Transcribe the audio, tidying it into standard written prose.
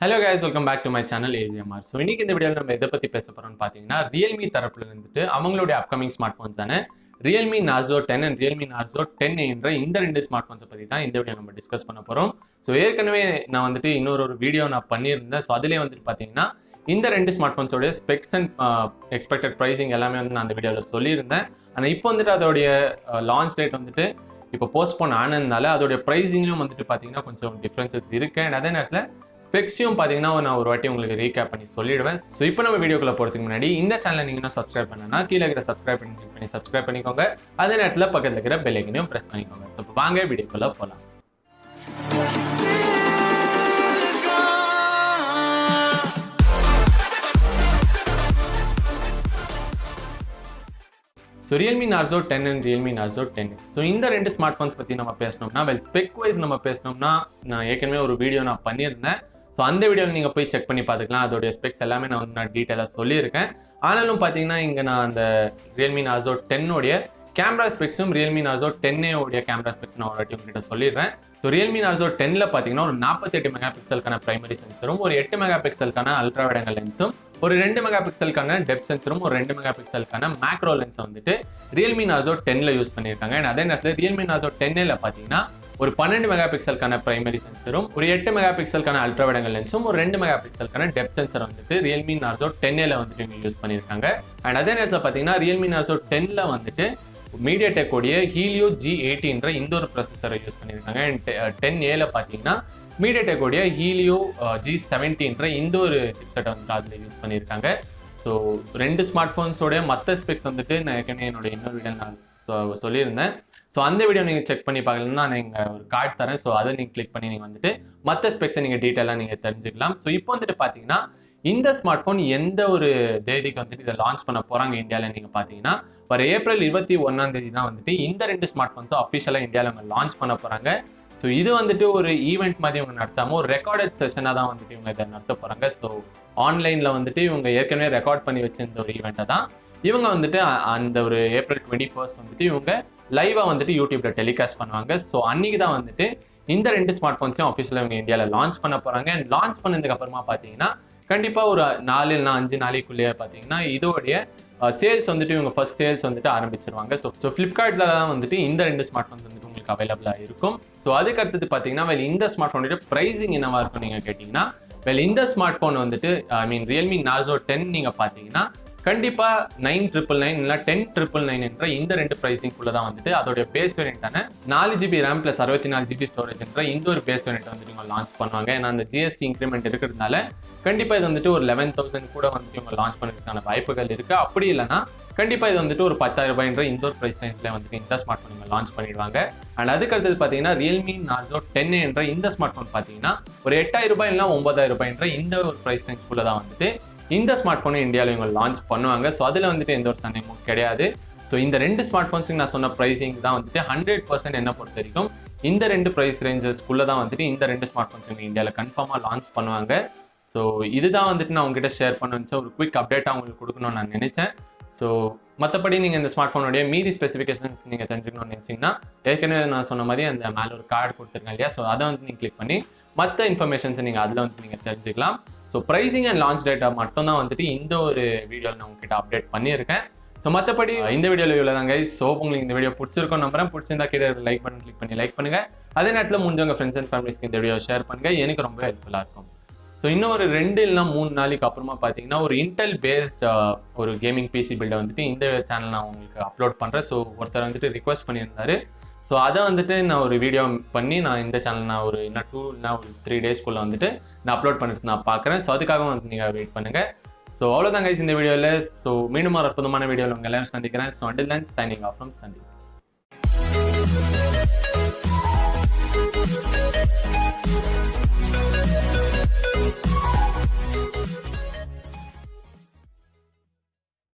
Hello guys, welcome back to my channel AGMR. So இன்னைக்கு இந்த வீடியோல நம்ம எதை பத்தி பேச போறோம்னு பாத்தீங்கன்னா Realme தரப்புல இருந்துட்டு அவங்களுடைய upcoming smart போன்ஸான Realme Narzo 10 and Realme Narzo 10A என்ற இந்த ரெண்டு ஸ்மார்ட் போன்ஸை பத்தி தான் இந்த வீடியோ நம்ம டிஸ்கஸ் பண்ண போறோம். ஸோ ஏற்கனவே நான் வந்துட்டு இன்னொரு வீடியோ நான் பண்ணியிருந்தேன். ஸோ அதுலேயே வந்துட்டு பார்த்தீங்கன்னா இந்த ரெண்டு ஸ்மார்ட் போன்ஸோடைய ஸ்பெக்ஸ் அண்ட் எக்ஸ்பெக்டட் ப்ரைசிங் எல்லாமே வந்து நான் அந்த வீடியோவில் சொல்லியிருந்தேன். ஆனால் இப்போ வந்துட்டு அதோடைய லான்ச் டேட் வந்துட்டு இப்போ போஸ்ட்போன் ஆனதுனால அதோடைய ப்ரைஸிங்லையும் வந்துட்டு பார்த்தீங்கன்னா கொஞ்சம் டிஃப்ரென்சஸ் இருக்கு. அண்ட் அதே நேரத்தில் ஸ்பெக்ஸையும் பார்த்தீங்கன்னா நான் ஒரு வாட்டி உங்களுக்கு ரீகேப் பண்ணி சொல்லிடுவேன். ஸோ இப்போ நம்ம வீடியோக்குள்ள போகிறதுக்கு முன்னாடி இந்த சேனலை நீங்கள் இன்னும் சப்ஸ்கிரைப் பண்ணனா கீழே இருக்கிற சப்ஸ்கிரைப் பண்ணிக்கோங்க. அதே நேரத்தில் பக்கத்தில் இருக்கிற பெல் ஐக்கனையும் ப்ரெஸ் பண்ணிக்கோங்க. ஸோ இப்போ வாங்க வீடியோக்குள்ள போகலாம். So Realme Narzo 10 and Realme Narzo 10. So இந்த ரெண்டு ஸ்மார்ட் ஃபோன்ஸ் பற்றி நம்ம பேசணும்னா ஸ்பெக் வைஸ் நம்ம பேசணும்னா நான் ஏற்கனவே ஒரு வீடியோ நான் பண்ணியிருந்தேன். ஸோ அந்த வீடியோவில் நீங்கள் போய் செக் பண்ணி பார்த்துக்கலாம். அதோடைய ஸ்பெக்ஸ் எல்லாமே நான் டீட்டெயிலாக சொல்லியிருக்கேன். ஆனாலும் பார்த்தீங்கன்னா இங்கே நான் அந்த Realme Narzo 10 கேமரா ஸ்பெக்ஸும் Realme Narzo 10A camera specs நான் ஒரு வாட்டி உங்ககிட்ட சொல்லிடுறேன். ஸோ Realme Narzo 10ல பார்த்தீங்கன்னா ஒரு 48 மெகா பிக்சலுக்கான பிரைமரி சென்சரும், ஒரு 8 மெகா பிக்சலுக்கான அல்ட்ரா வைட் ஆங்கிள் லென்ஸும், ஒரு 2 மெகா பிக்சலுக்கான டெப்த் சென்சரும், ஒரு 2 மெகா பிக்சலுக்கான மேக்ரோ லென்ஸை வந்துட்டு Realme Narzo 10ல யூஸ் பண்ணியிருக்காங்க. அண்ட் அதே நேரத்தில் Realme Narzo 10Aல பார்த்தீங்கன்னா ஒரு 12 மெகா பிக்சலுக்கான பிரைமரி சென்சரும், ஒரு 8 மெகா பிக்சலுக்கான அல்ட்ரா வைட் ஆங்கிள் லென்ஸும், ஒரு 2 மெகா பிக்சலுக்கான டெப்த் சென்சர் வந்துட்டு Realme Narzo 10Aல வந்துட்டு இவங்க யூஸ் பண்ணியிருக்காங்க. அண்ட் அதே நேரத்தில் பார்த்தீங்கன்னா Realme Narzo 10ல வந்துட்டு MediaTek Helio G80 இந்த ஒரு ப்ராசஸரை யூஸ் பண்ணியிருக்காங்க. அண்ட் 10Aல பார்த்தீங்கன்னா MediaTek Helio G70 இந்த ஒரு சிப்செட்டை வந்துட்டு அதில் யூஸ் பண்ணியிருக்காங்க. ஸோ ரெண்டு ஸ்மார்ட் ஃபோன்ஸோட மற்ற ஸ்பெக்ஸ் வந்துட்டு நான் ஏற்கனவே என்னோட இன்னொரு வீடியோ நான் சொல்லியிருந்தேன். ஸோ அந்த வீடியோ நீங்கள் செக் பண்ணி பார்க்கலன்னா நான் இங்கே ஒரு கார்டு தரேன். ஸோ அதை நீங்கள் கிளிக் பண்ணி நீங்கள் வந்துட்டு மற்ற ஸ்பெக்ஸை நீங்கள் டீட்டெயிலாக நீங்கள் தெரிஞ்சுக்கலாம். ஸோ இப்போ வந்துட்டு பார்த்தீங்கன்னா இந்த ஸ்மார்ட் ஃபோன் எந்த ஒரு தேதிக்கு வந்துட்டு இதை லான்ச் பண்ண போகிறாங்க இந்தியாவில் நீங்கள் பார்த்தீங்கன்னா வர ஏப்ரல் 21 தான் வந்துட்டு இந்த ரெண்டு ஸ்மார்ட் ஃபோன்ஸும் அஃபிஷியலாக இந்தியாவில் அவங்க லான்ச் பண்ண போகிறாங்க. ஸோ இது வந்துட்டு ஒரு ஈவெண்ட் மாதிரி இவங்க நடத்தாமல் ஒரு ரெக்கார்டட் செஷனாக தான் வந்துட்டு இவங்க இதை நடத்த போகிறாங்க. ஸோ ஆன்லைனில் வந்துட்டு இவங்க ஏற்கனவே ரெக்கார்ட் பண்ணி வச்சிருந்த ஒரு ஈவெண்ட்டை தான் இவங்க வந்துட்டு அந்த ஒரு ஏப்ரல் 21 வந்துட்டு இவங்க லைவாக வந்துட்டு யூடியூப்ல டெலிகாஸ்ட் பண்ணுவாங்க. ஸோ அன்னைக்கு தான் வந்துட்டு இந்த ரெண்டு ஸ்மார்ட் ஃபோன்ஸையும் அஃபிஷியலாக இவங்க இந்தியாவில் லான்ச் பண்ண போகிறாங்க. அண்ட் லான்ச் பண்ணதுக்கு அப்புறமா பார்த்தீங்கன்னா கண்டிப்பாக ஒரு 4 இல்லைனா 5 நாளைக்குள்ளேயே பார்த்தீங்கன்னா இதோடைய சேல்ஸ் வந்துட்டு இவங்க ஃபர்ஸ்ட் சேல்ஸ் வந்துட்டு ஆரம்பிச்சிருவாங்க. ஸோ ஃப்ளிப்கார்ட்ல தான் வந்துட்டு இந்த ரெண்டு ஸ்மார்ட் ஃபோன்ஸ் வந்துட்டு உங்களுக்கு அவைலபிளாக இருக்கும். ஸோ அதுக்கு அடுத்தது பார்த்தீங்கன்னா இந்த ஸ்மார்ட் ஃபோனோட ப்ரைஸிங் என்னவா இருக்கும் நீங்கள் கேட்டிங்கன்னா இந்த ஸ்மார்ட் ஃபோன் வந்துட்டு Realme Narzo 10 நீங்கள் பார்த்தீங்கன்னா கண்டிப்பாக 9,999 இல்லை 10,999 என்ற இந்த ரெண்டு ப்ரைஸிங்குள்ள தான் வந்துட்டு அதோடைய base வேரியண்டான 4GB RAM + 64GB storage என்ற இந்த ஒரு பேஸ் வேரியண்ட் வந்துட்டு இவங்க லான்ச் பண்ணுவாங்க. ஏன்னா அந்த GST இன்க்ரிமெண்ட் இருக்கிறதுனால கண்டிப்பாக இது வந்துட்டு ஒரு 11,000 கூட வந்துட்டு இவங்க லான்ச் பண்ணுறதுக்கான வாய்ப்புகள் இருக்கு. அப்படி இல்லைன்னா கண்டிப்பாக இது வந்துட்டு ஒரு 10,000 ரூபாய்ன்ற இந்த ஒரு ப்ரைஸ் ரேஞ்சில் வந்துட்டு இந்த ஸ்மார்ட் ஃபோன் இவங்க லான்ச் பண்ணிடுவாங்க. அண்ட் அதுக்கு அடுத்தது பார்த்தீங்கன்னா Realme Narzo 10A என்ற இந்த ஸ்மார்ட் ஃபோன் பார்த்தீங்கன்னா ஒரு 8,000 ரூபாய் இல்லை 9,000 ரூபாய்ன்ற இந்த ஒரு ப்ரைஸ் ரேஞ்சுக்குள்ள தான் வந்துட்டு இந்த ஸ்மார்ட் ஃபோனை இந்தியாவில் இவங்க லான்ச் பண்ணுவாங்க. ஸோ அதில் வந்துட்டு எந்த ஒரு சந்தேகமும் கிடையாது. ஸோ இந்த ரெண்டு ஸ்மார்ட் ஃபோன்ஸுக்கு நான் சொன்ன ப்ரைஸிங் தான் வந்துட்டு 100% என்ன பொறுத்த வரைக்கும் இந்த ரெண்டு ப்ரைஸ் ரேஞ்சஸ்க்குள்ள தான் வந்துட்டு இந்த ரெண்டு ஸ்மார்ட் ஃபோன்ஸ் இவங்க இந்தியாவில் கன்ஃபார்மாக லான்ச் பண்ணுவாங்க. ஸோ இதுதான் வந்துட்டு நான் உங்ககிட்ட ஷேர் பண்ண வச்சேன். ஒரு குயிக் அப்டேட்டாக உங்களுக்கு கொடுக்கணும்னு நான் நினைச்சேன். ஸோ மற்றபடி நீங்கள் இந்த ஸ்மார்ட் ஃபோனுடைய மீதி ஸ்பெசிஃபிகேஷன்ஸ் நீங்கள் தெரிஞ்சுக்கணும்னு நினச்சிங்கன்னா ஏற்கனவே நான் சொன்ன மாதிரி அந்த மேலே ஒரு கார்டு கொடுத்துருக்கேன் இல்லையா? ஸோ அதை வந்து நீங்கள் கிளிக் பண்ணி மற்ற இன்ஃபர்மேஷன்ஸை நீங்கள் அதில் வந்து நீங்கள் தெரிஞ்சுக்கலாம். So pricing and launch data மட்டும் தான் வந்துட்டு இந்த ஒரு வீடியோவில் நான் உங்ககிட்ட அப்டேட் பண்ணியிருக்கேன். ஸோ மற்றபடி இந்த வீடியோவில் இவ்வளோ தான் கைஸ். ஸோ உங்களுக்கு இந்த வீடியோ பிடிச்சிருக்கும் நம்புறேன். பிடிச்சிருந்தா கீழே லைக் பண்ணி கிளிக் பண்ணி லைக் பண்ணுங்கள். அதே நேரத்தில் முடிஞ்சவங்க ஃப்ரெண்ட்ஸ் அண்ட் ஃபேமிலிஸ்க்கு இந்த வீடியோ ஷேர் பண்ணுங்கள். எனக்கு ரொம்ப ஹெல்ப்ஃபுல்லாக இருக்கும். ஸோ இன்னும் ஒரு 2 இல்லைனா 3 நாளைக்கு அப்புறமா பார்த்தீங்கன்னா ஒரு இன்டெல் பேஸ்ட் ஒரு கேமிங் பிசி பில்டை வந்துட்டு இந்த சேனல் நான் உங்களுக்கு அப்லோட் பண்ணுறேன். ஸோ ஒருத்தர் வந்துட்டு ரிக்வஸ்ட் பண்ணியிருந்தாரு. ஸோ அதை வந்துட்டு நான் ஒரு வீடியோ பண்ணி நான் இந்த சேனல் நான் ஒரு இன்னும் 2 இல்லைனா ஒரு 3 டேஸ்க்குள்ளே வந்துட்டு நான் அப்லோட் பண்ணிட்டு நான் பார்க்குறேன். ஸோ அதுக்காக வந்து நீங்கள் வெயிட் பண்ணுங்கள். ஸோ அவ்வளோதான் கைஸ் இந்த வீடியோவில். ஸோ மீண்டும் ஒரு அற்புதமான வீடியோவில் உங்கள் எல்லாரும் சந்திக்கிறேன். So until then signing off from Chandi.